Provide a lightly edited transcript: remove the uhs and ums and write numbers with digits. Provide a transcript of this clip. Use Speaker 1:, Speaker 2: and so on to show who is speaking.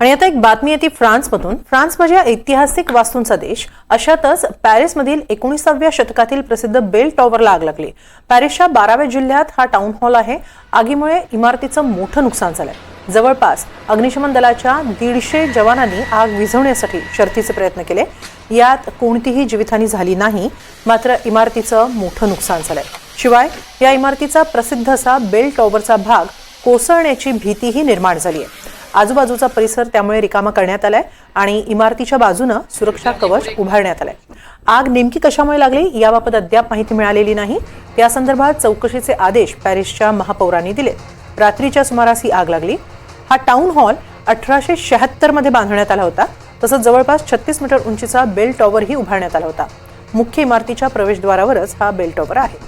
Speaker 1: आणि आता एक बातमी येते फ्रान्समधून। फ्रान्स म्हणजे ऐतिहासिक वास्तूंचा देश। अशातच पॅरिसमधील 19व्या शतकातील प्रसिद्ध बेल टॉवरला आग लागली। पॅरिसच्या 12व्या जिल्ह्यात हा टाउन हॉल आहे। आगीमुळे इमारतीचं मोठं नुकसान झालंय। जवळपास अग्निशमन दलाच्या 150 जवानांनी आग विझवण्यासाठी शर्थीचे प्रयत्न केले। यात कोणतीही जीवितहानी झाली नाही, मात्र इमारतीचं मोठं नुकसान झालंय। शिवाय या इमारतीचा प्रसिद्ध असा बेल टॉवरचा भाग कोसळण्याची भीतीही निर्माण झाली आहे। आजूबाजूचा परिसर त्यामुळे रिकामा करण्यात आलाय आणि इमारतीच्या बाजूने सुरक्षा कवच उभारण्यात आलंय। आग नेमकी कशामुळे लागली याबाबत अद्याप माहिती मिळालेली नाही। त्या संदर्भात चौकशीचे आदेश पॅरिसच्या महापौरांनी दिले। रात्रीच्या सुमारास ही आग लागली। हा टाउन हॉल 1876 मध्ये बांधण्यात आला होता। तसंच जवळपास 36 मीटर उंचीचा बेल टॉवरही उभारण्यात आला होता। मुख्य इमारतीच्या प्रवेशद्वारावरच हा बेल टॉवर आहे।